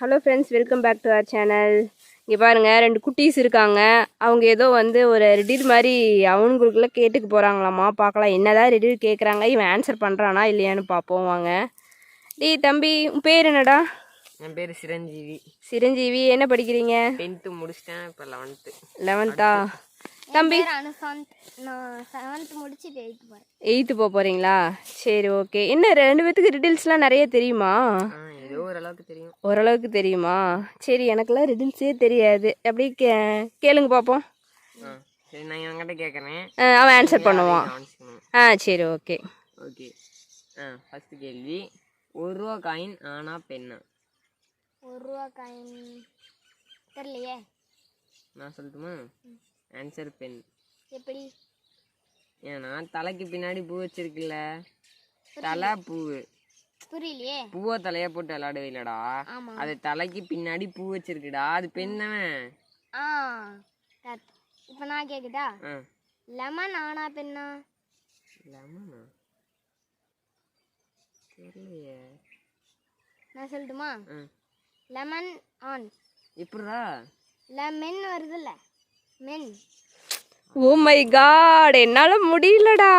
Hello friends, welcome back to our channel. இங்கே பாருங்கள், 2 குட்டீஸ் இருக்காங்க. அவங்க ஏதோ வந்து ஒரு ரெடில் மாதிரி அவங்களுக்குள்ளே கேட்டுக்கு போகிறாங்களாம்மா. பார்க்கலாம் என்னதான் ரெடில் கேட்குறாங்க, இவன் ஆன்சர் பண்ணுறானா இல்லையான்னு பார்ப்போம் வாங்க. தம்பி, உன் பேர் என்னடா? என் பேர் சிரஞ்சீவி. சிரஞ்சீவி, என்ன படிக்கிறீங்க? 10th முடிச்சிட்டேன், இப்போ 11th. 11th தம்பி? நான் 7th முடிச்சுட்டு 8th போகிறேன். 8th போக போகிறீங்களா? சரி, ஓகே. என்ன 2 பேத்துக்கு ரிடில்ஸ்லாம் நிறைய தெரியுமா? ஏதோ ஓரளவுக்கு தெரியும். ஓரளவுக்கு தெரியுமா? சரி, எனக்கெல்லாம் ரிடில்ஸே தெரியாது. அப்படி கேளுங்க பார்ப்போம். சரி, நான் என்கிட்ட கேட்குறேன், அவன் ஆன்சர் பண்ணுவான். சரி, ஓகே. ஓகே. ஃபஸ்ட்டு கேள்வி, 1 ரூபா காயின் ஆனா பெண்ணா? 1 ரூபா காயின் தெரியலையே. நான் சொல்லட்டுமா? ஆன்சர் பெண். எப்படி? ஏன்னா தலைக்கு பின்னாடி பூ வச்சிருக்குல்ல, தலை பூவு. புரியலையே. பூவை தலையா போட்டு விளையாடுவே இல்லடா, அது தலைக்கு பின்னாடி பூ வச்சிருக்குடா, அது பெண் தானே. இப்போ நான் கேக்குதா? லெமன் ஆனா பெண்ணா? லெமனா? தெரியலையே. நான் சொல்லட்டுமா? Lemon on. எப்படிடா? லெமன் வருதுல்ல, மென். ஓ மை காட், என்னால முடியலடா.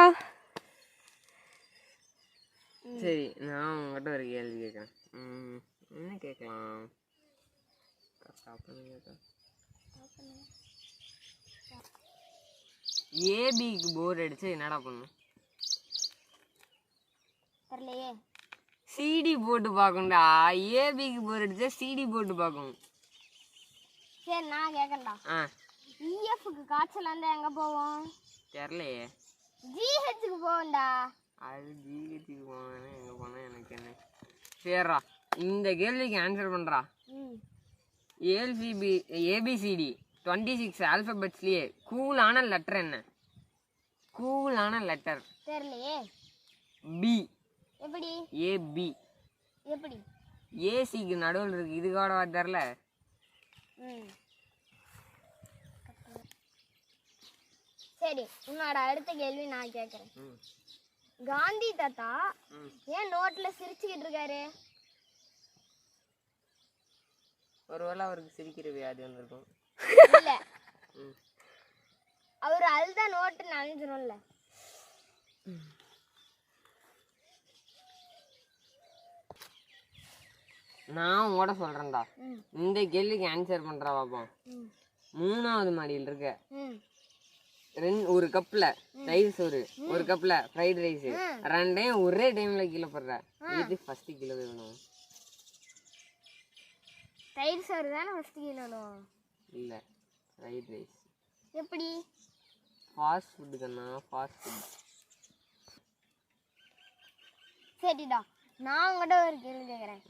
சரி, நான் உங்ககிட்ட ஒரு கேள்வி கேட்குறேன். என்ன கேட்கலாம்? ஏபிக்கு போர் அடிச்சு என்னடா பண்ணும்? தெரியலையே. சிடி போட்டு பார்க்கணும்டா. ஏபிக்கு போர் அடிச்சா சிடி போட்டு பார்க்கணும். சரி, நான் கேட்கறேன்டா. இஎஃப்க்கு காய்ச்சல் வந்தா எங்க போவோம்? தெரியலையே. ஜிஹெச்சுக்கு போவோம்டா. அது ஜிஹெச்சுக்கு போவேன், எங்க போனா எனக்கு என்ன? சரிடா, இந்த கேள்விக்கு ஆன்சர் பண்றா. ஏபிசிடி 26 ஆல்பபெட்ஸ்லயே கூலான லெட்டர் என்ன? கூலான லெட்டர் தெரியலையே. பி. எப்படி? ஏபி. எப்படி? ஏசிக்கு நடுவில் இருக்கு, இது கூட தெரியல. சரி, உன்னோட அடுத்த கேள்வி நான் கேட்கறேன். காந்தி தாத்தா ஏன் நோட்ல சிரிச்சுக்கிட்டு இருக்காரு? ஒருவேளை அவருக்கு சிரிக்கிற வியாதி வந்திருக்கும். இல்ல, அவரு அழுதா நோட்டு நனைஞ்சிரும்ல. நான் உங்களோட சொல்றேன்டா, இந்த கேள்விக்கு ஆன்சர் பண்றா பாப்போம். 3வது மாடியில் இருக்க ஒரு கப்ல தயிர் சோறு, ஒரு கப்ல ஃப்ரைட் ரைஸ், ரெண்டையும் ஒரே டைம்ல கீழே போடுற, இது ஃபர்ஸ்ட் கீழே வேணும். தயிர் சோறு தானே ஃபர்ஸ்ட் கீழே வேணும். இல்ல, ஃப்ரைட் ரைஸ். எப்படி? ஃபாஸ்ட் ஃபுட் தானா? Fast food. சரிடா, நான் உங்ககிட்ட ஒரு கேள்வி கேட்கறேன்.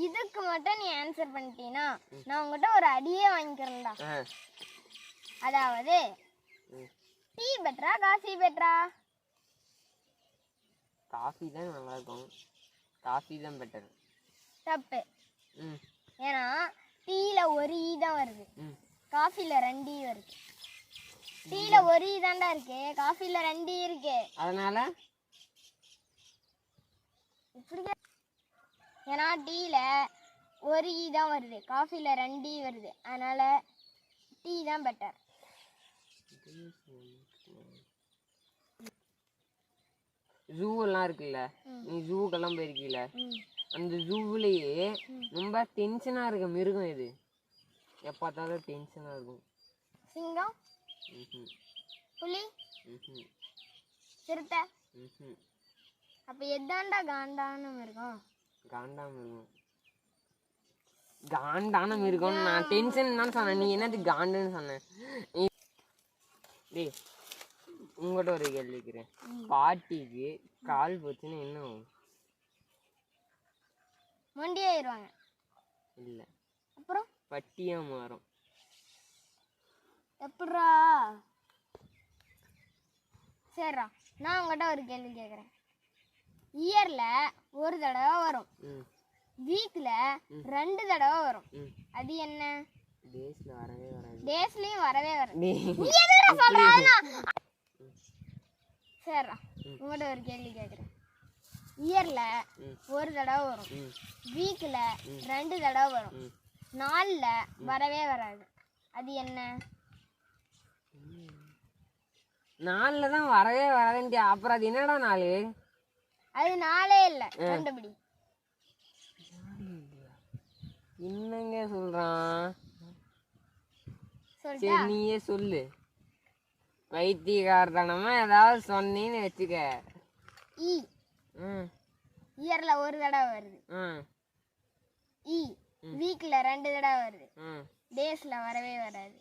இதுக்கு மட்டும் நீ ஆன்சர் பண்ணிட்டீன்னா நான் உங்ககிட்ட ஒரு அடியே வாங்கிக்கிறேன்டா. அதாவது, டீ பெட்டரா காஃபி பெட்டரா? காஃபி தான் நல்லா இருக்கும், காஃபி தான் பெட்டர். தப்பு. ஏன்னா டீல ஒரு ஈ தான் வருது, காஃபில 2 ஈ வருது. டீல ஒரு ஈ தான்டா இருக்கு, காஃபில 2 ஈ இருக்கு. அதனால இப்படி, ஏன்னா டீல ஒரு ஈ தான் வருது, காஃபில 2 ஈ வருது, அதனால டீ தான் பெட்டர். ஜூ எல்லாம் இருக்குல்ல, நீ ஜூக்கெல்லாம் போயிருக்கீல, அந்த ஜூவிலேயே ரொம்ப டென்ஷனா இருக்க மிருகம் எது? எப்பாத்தாலும் டென்ஷனா இருக்கும். சிங்கம், புலி, சிறுத்தை. அப்ப எதாண்டா காண்டான மிருகம்? காண்டா மிருகம். காண்டான மிருகம் நான் டென்ஷன் தான் சொன்னேன், நீ என்னது காண்டுன்னு சொன்ன? டேய், உங்கள்கிட்ட ஒரு கேள்வி கேட்குறேன். பாட்டிக்கு கால் போச்சுன்னா என்ன ஆகும்? மண்டி ஆயிடுவாங்க. இல்லை, அப்புறம் பட்டியா மாறும். எப்படா? சரிடா, நான் உங்கள்கிட்ட ஒரு கேள்வி கேட்குறேன். இயர்ல ஒரு தடவை வரும், வீக்ல 2 தடவை வரும், அது என்ன? டேஸ்ல வரவே வராது. டேஸ்லயும் வரவே வராது. நீ எதுடா சொல்றா? சரிடா, உங்கள்கிட்ட ஒரு கேள்வி கேட்குறேன். இயர்ல ஒரு தடவை வரும், வீக்ல 2 தடவை வரும், நாள்ல வரவே வராது. அது என்ன? நாலுல தான் வரவே வராதுன்ட்டு அப்புறம் அது என்னடா நாலு? அது நாளே இல்ல, கண்டுபிடி. என்னங்க சொல்றான்? சொல்லிட்டா? சரி நீயே சொல்லு. பைத்தியக்காரத்தனமா ஏதாவது சொன்னீன்னு வச்சுக்க. ஈ. ம் இயர்ல ஒரு தடவை வருது. ம் ஈ. வீக்ல 2 தடவை வருது. ம் டேஸ்ல வரவே வராது.